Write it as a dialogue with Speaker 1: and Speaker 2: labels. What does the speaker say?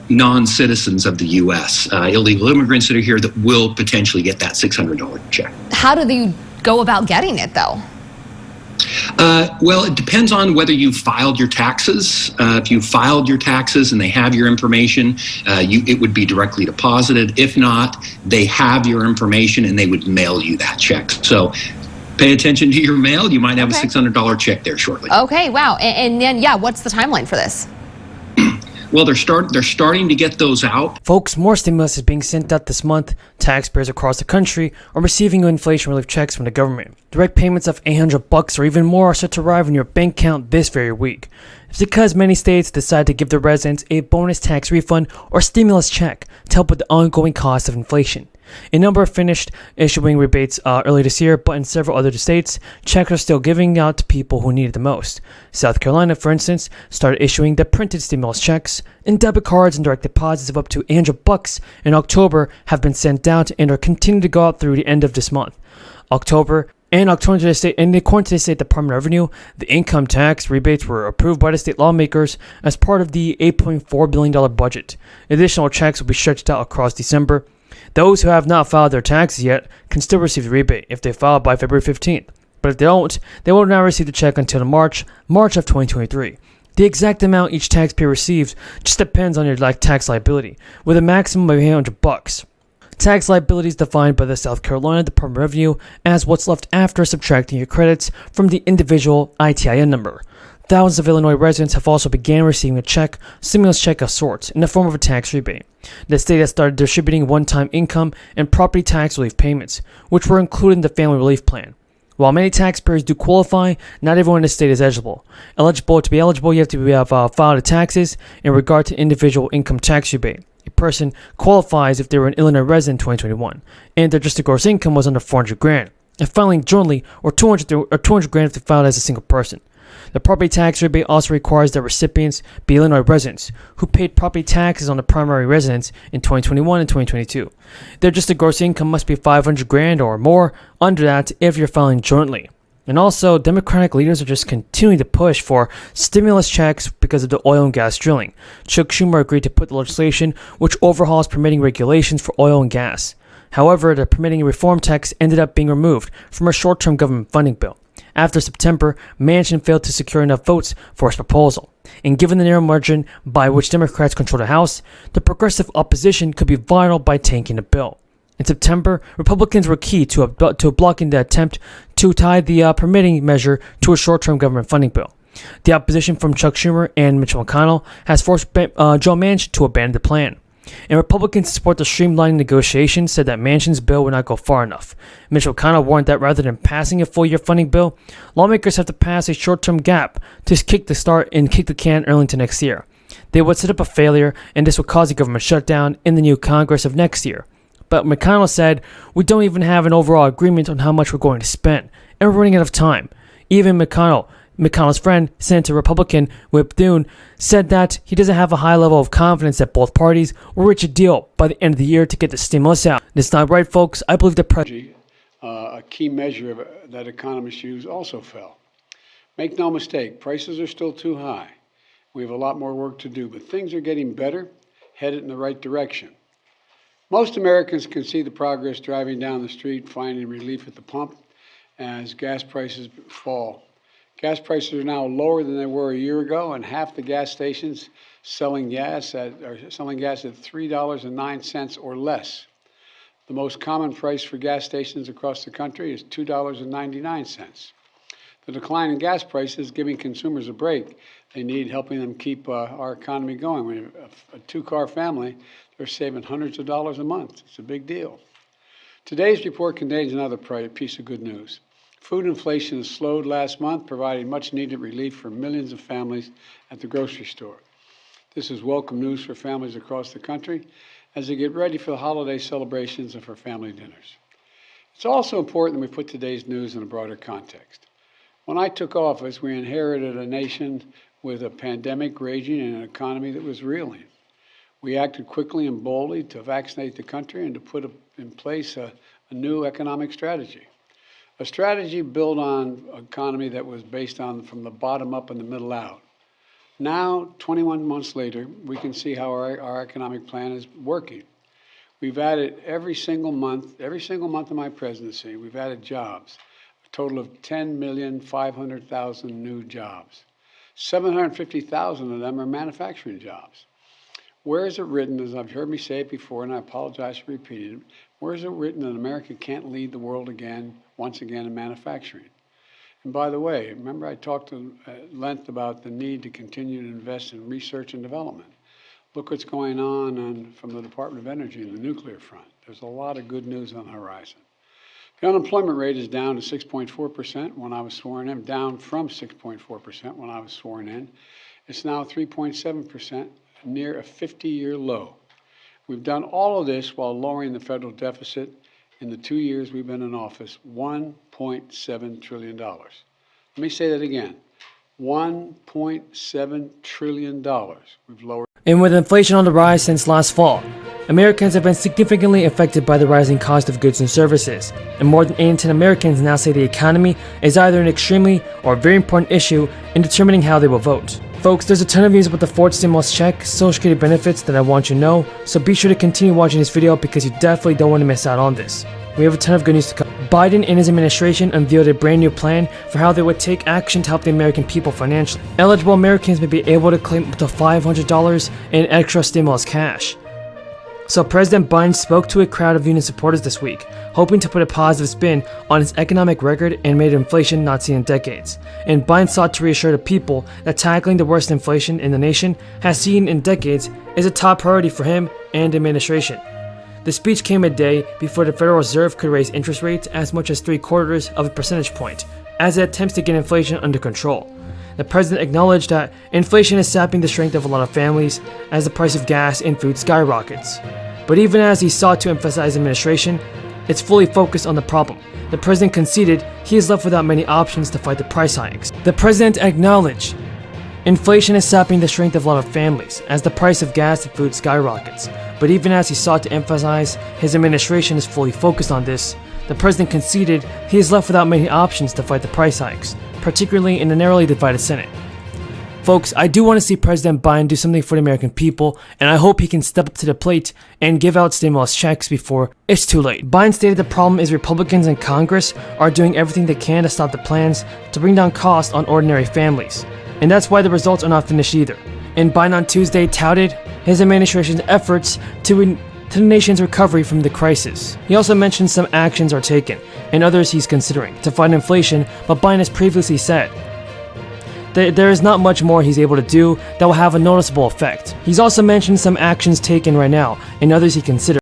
Speaker 1: non-citizens of the U.S., illegal immigrants that are here that will potentially get that $600 check.
Speaker 2: How do you go about getting it, though?
Speaker 1: Well, it depends on whether you filed your taxes. If you filed your taxes and they have your information, it would be directly deposited. If not, they have your information and they would mail you that check. So pay attention to your mail. You might have a $600 check there shortly.
Speaker 2: Okay, wow. And then, yeah, what's the timeline for this?
Speaker 1: Well, they're starting to get those out.
Speaker 3: Folks, more stimulus is being sent out this month. Taxpayers across the country are receiving inflation relief checks from the government. Direct payments of $800 or even more are set to arrive in your bank account this very week. It's because many states decide to give their residents a bonus tax refund or stimulus check to help with the ongoing cost of inflation. A number finished issuing rebates early this year, but in several other states, checks are still giving out to people who need it the most. South Carolina, for instance, started issuing the printed stimulus checks, and debit cards and direct deposits of up to $800 in October have been sent out and are continuing to go out through the end of this month. According to the State Department of Revenue, the income tax rebates were approved by the state lawmakers as part of the $8.4 billion budget. Additional checks will be stretched out across December. Those who have not filed their taxes yet can still receive the rebate if they file by February 15th. But if they don't, they will not receive the check until March of 2023. The exact amount each taxpayer receives just depends on your tax liability, with a maximum of $800. Tax liability is defined by the South Carolina Department of Revenue as what's left after subtracting your credits from the individual ITIN number. Thousands of Illinois residents have also began receiving a stimulus check of sorts, in the form of a tax rebate. The state has started distributing one-time income and property tax relief payments, which were included in the family relief plan. While many taxpayers do qualify, not everyone in the state is eligible. To be eligible, you have to have filed the taxes in regard to individual income tax rebate. A person qualifies if they were an Illinois resident in 2021, and their adjusted gross income was under $400,000, and filing jointly or $200,000 if they filed as a single person. The property tax rebate also requires that recipients be Illinois residents who paid property taxes on the primary residence in 2021 and 2022. Their adjusted gross income must be $500,000 or more under that if you're filing jointly. And also, Democratic leaders are just continuing to push for stimulus checks because of the oil and gas drilling. Chuck Schumer agreed to put the legislation which overhauls permitting regulations for oil and gas. However, the permitting reform text ended up being removed from a short-term government funding bill. After September, Manchin failed to secure enough votes for his proposal. And given the narrow margin by which Democrats control the House, the progressive opposition could be vital by tanking the bill. In September, Republicans were key to blocking the attempt to tie the permitting measure to a short-term government funding bill. The opposition from Chuck Schumer and Mitch McConnell has forced Joe Manchin to abandon the plan. And Republicans to support the streamlining negotiations said that Manchin's bill would not go far enough. Mitch McConnell warned that rather than passing a full-year funding bill, lawmakers have to pass a short-term gap to kick the can early into next year. They would set up a failure, and this would cause a government shutdown in the new Congress of next year. But McConnell said, "We don't even have an overall agreement on how much we're going to spend, and we're running out of time." Even McConnell's friend, Senator Republican Whip Dunn, said that he doesn't have a high level of confidence that both parties will reach a deal by the end of the year to get the stimulus out. That's not right, folks. I believe the president.
Speaker 4: A key measure that economists use also fell. Make no mistake, prices are still too high. We have a lot more work to do, but things are getting better, headed in the right direction. Most Americans can see the progress driving down the street, finding relief at the pump as gas prices fall. Gas prices are now lower than they were a year ago, and half the gas stations selling gas at $3.09 or less. The most common price for gas stations across the country is $2.99. The decline in gas prices is giving consumers a break. They need helping them keep our economy going. When a two-car family, they're saving hundreds of dollars a month. It's a big deal. Today's report contains another piece of good news. Food inflation has slowed last month, providing much-needed relief for millions of families at the grocery store. This is welcome news for families across the country as they get ready for the holiday celebrations and for family dinners. It's also important that we put today's news in a broader context. When I took office, we inherited a nation with a pandemic raging and an economy that was reeling. We acted quickly and boldly to vaccinate the country and to put in place a new economic strategy. A strategy built on an economy that was based on from the bottom up and the middle out. Now, 21 months later, we can see how our economic plan is working. We've added every single month of my presidency, we've added jobs, a total of 10,500,000 new jobs. 750,000 of them are manufacturing jobs. Where is it written, as I've heard me say it before, and I apologize for repeating it, where is it written that America can't lead the world once again in manufacturing? And by the way, remember I talked at length about the need to continue to invest in research and development. Look what's going on from the Department of Energy in the nuclear front. There's a lot of good news on the horizon. The unemployment rate is down to 6.4% when I was sworn in, down from 6.4% when I was sworn in. It's now 3.7%, near a 50-year low. We've done all of this while lowering the federal deficit in the 2 years we've been in office, $1.7 trillion. Let me say that again, $1.7 trillion we've lowered.
Speaker 3: And with inflation on the rise since last fall, Americans have been significantly affected by the rising cost of goods and services, and more than 8 in 10 Americans now say the economy is either an extremely or very important issue in determining how they will vote. Folks, there's a ton of news about the fourth stimulus check, Social Security benefits that I want you to know, so be sure to continue watching this video because you definitely don't want to miss out on this. We have a ton of good news to come. Biden and his administration unveiled a brand new plan for how they would take action to help the American people financially. Eligible Americans may be able to claim up to $500 in extra stimulus cash. So President Biden spoke to a crowd of union supporters this week, hoping to put a positive spin on his economic record and made inflation not seen in decades. And Biden sought to reassure the people that tackling the worst inflation in the nation has seen in decades is a top priority for him and the administration. The speech came a day before the Federal Reserve could raise interest rates as much as 3/4 of a percentage point, as it attempts to get inflation under control. The president acknowledged that inflation is sapping the strength of a lot of families as the price of gas and food skyrockets. But even as he sought to emphasize administration, it's fully focused on the problem. The president conceded he is left without many options to fight the price hikes. The president acknowledged inflation is sapping the strength of a lot of families as the price of gas and food skyrockets. But even as he sought to emphasize his administration is fully focused on this, the president conceded he is left without many options to fight the price hikes, particularly in the narrowly divided Senate. Folks, I do want to see President Biden do something for the American people, and I hope he can step up to the plate and give out stimulus checks before it's too late. Biden stated the problem is Republicans in Congress are doing everything they can to stop the plans to bring down costs on ordinary families, and that's why the results are not finished either. And Biden on Tuesday touted his administration's efforts to the nation's recovery from the crisis. He also mentioned some actions are taken, and others he's considering, to fight inflation, but Biden has previously said there is not much more he's able to do that will have a noticeable effect. He's also mentioned some actions taken right now, and others he considers.